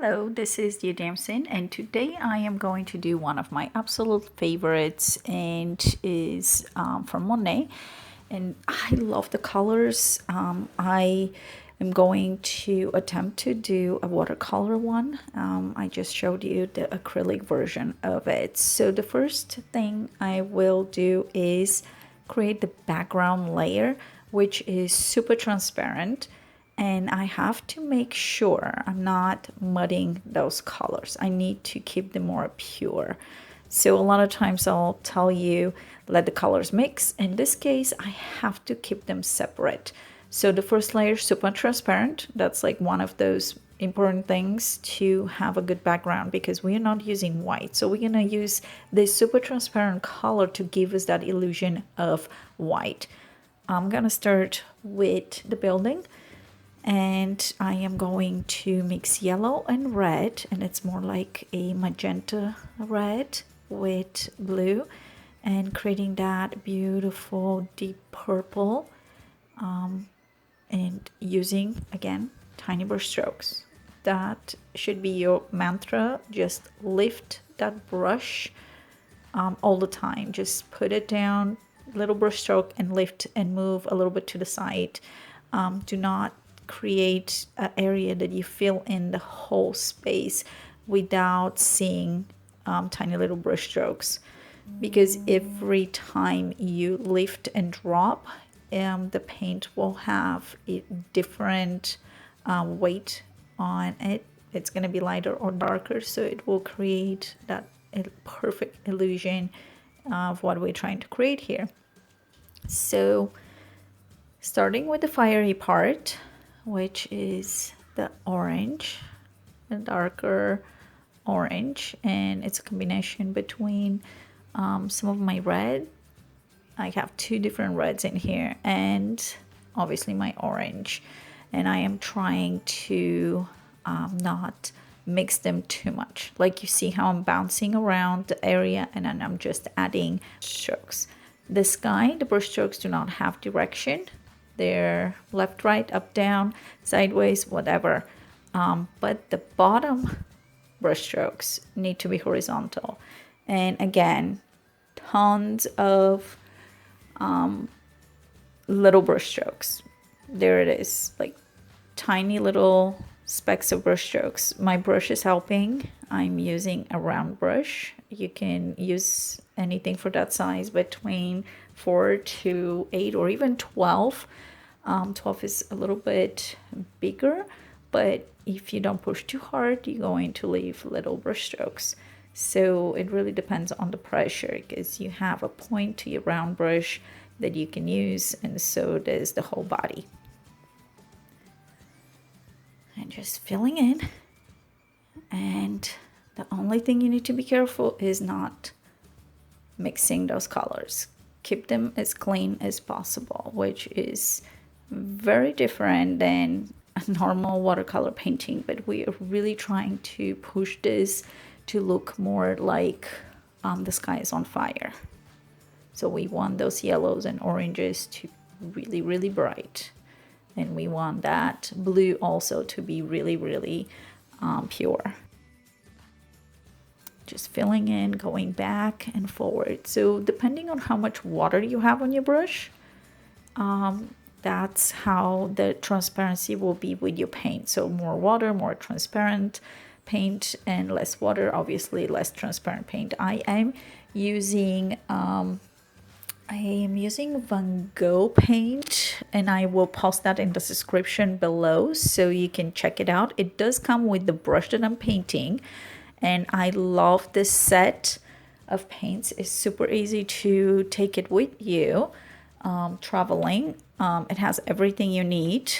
Hello, this is Dia Damson, and today I am going to do one of my absolute favorites, and is from Monet. And I love the colors. I am going to attempt to do a watercolor one. I just showed you the acrylic version of it. So the first thing I will do is create the background layer, which is super transparent. And I have to make sure I'm not mudding those colors. I need to keep them more pure. So a lot of times I'll tell you, let the colors mix. In this case, I have to keep them separate. So the first layer is super transparent. That's like one of those important things to have a good background, because we are not using white. So we're gonna use this super transparent color to give us that illusion of white. I'm gonna start with the building. And I am going to mix yellow and red, and it's more like a magenta red with blue, and creating that beautiful deep purple, and using again tiny brush strokes. That should be your mantra. Just lift that brush all the time. Just put it down, little brush stroke, and lift and move a little bit to the side. Do not create an area that you fill in the whole space without seeing tiny little brush strokes, because every time you lift and drop, the paint will have a different weight on it. It's going to be lighter or darker, so it will create that perfect illusion of what we're trying to create here. So starting with the fiery part, which is the orange, the darker orange, and it's a combination between some of my red. I have two different reds in here, and obviously my orange, and I am trying to not mix them too much. Like, you see how I'm bouncing around the area, and then I'm just adding strokes. The sky, the brush strokes do not have direction. They're left, right, up, down, sideways, whatever. But the bottom brush strokes need to be horizontal. And again, tons of little brush strokes. There it is, like tiny little specks of brush strokes. My brush is helping. I'm using a round brush. You can use anything for that size between 4 to 8 or even 12. 12 is a little bit bigger, but if you don't push too hard, you're going to leave little brush strokes. So it really depends on the pressure, because you have a point to your round brush that you can use, and so does the whole body. And just filling in, and the only thing you need to be careful is not mixing those colors. Keep them as clean as possible, which is very different than a normal watercolor painting, but we are really trying to push this to look more like the sky is on fire. So we want those yellows and oranges to really, really bright, and we want that blue also to be really, really pure. Just filling in, going back and forward. So depending on how much water you have on your brush, that's how the transparency will be with your paint. So more water, more transparent paint, and less water, obviously less transparent paint. I am using Van Gogh paint, and I will post that in the description below so you can check it out. It does come with the brush that I'm painting, and I love this set of paints. It's super easy to take it with you traveling. It has everything you need.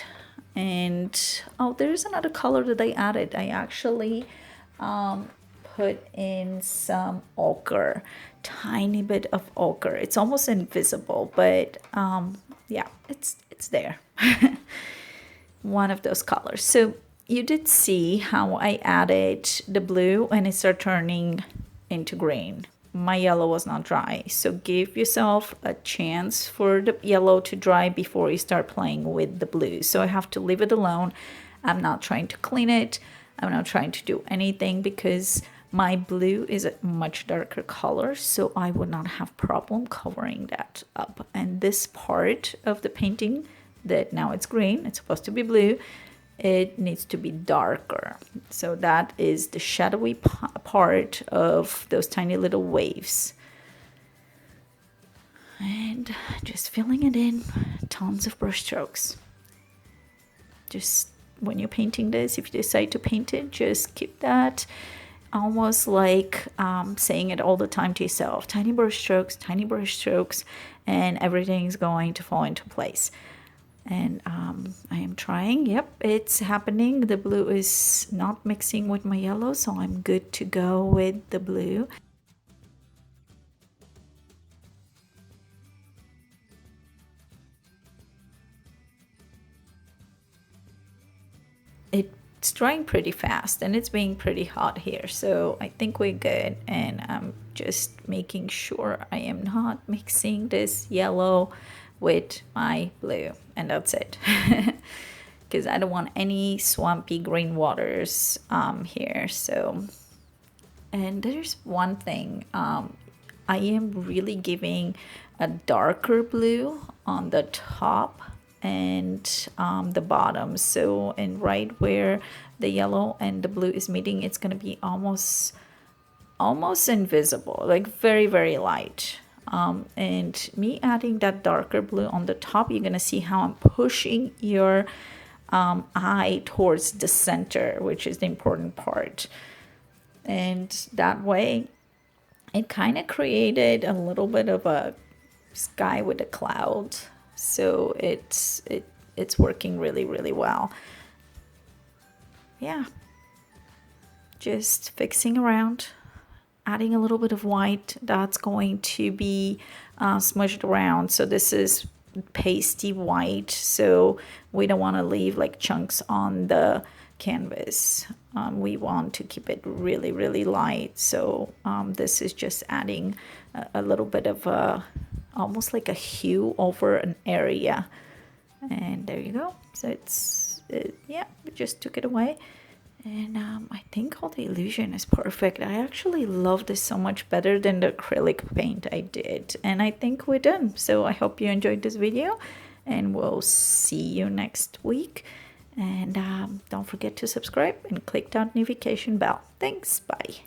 And oh, there's another color that I added. I actually put in some ochre, tiny bit of ochre. It's almost invisible, but yeah, it's there. One of those colors. So you did see how I added the blue and it started turning into green. My yellow was not dry, so give yourself a chance for the yellow to dry before you start playing with the blue. So I have to leave it alone. I'm not trying to clean it. I'm not trying to do anything because my blue is a much darker color, so I would not have problem covering that up. And this part of the painting that now it's green, it's supposed to be blue, it needs to be darker. So that is the shadowy part of those tiny little waves. And just filling it in, tons of brush strokes. Just when you're painting this, if you decide to paint it, just keep that almost like saying it all the time to yourself. Tiny brush strokes, and everything's going to fall into place. And I am trying. Yep, it's happening. The blue is not mixing with my yellow, so I'm good to go with the blue. It's drying pretty fast, and it's being pretty hot here, so I think we're good. And I'm just making sure I am not mixing this yellow with my blue, and that's it. Because I don't want any swampy green waters here. So, and there's one thing, I am really giving a darker blue on the top and the bottom. So, and right where the yellow and the blue is meeting, it's gonna be almost invisible, like very, very light. And me adding that darker blue on the top, you're gonna see how I'm pushing your eye towards the center, which is the important part. And that way it kind of created a little bit of a sky with a cloud. So it's working really, really well. Yeah, just fixing around, adding a little bit of white that's going to be smudged around. So this is pasty white, so we don't want to leave like chunks on the canvas. We want to keep it really, really light. So this is just adding a little bit of almost like a hue over an area. And there you go. So yeah, we just took it away. And I think all the illusion is perfect. I actually love this so much better than the acrylic paint I did. And I think we're done. So I hope you enjoyed this video, and we'll see you next week. And don't forget to subscribe and click that notification bell. Thanks. Bye.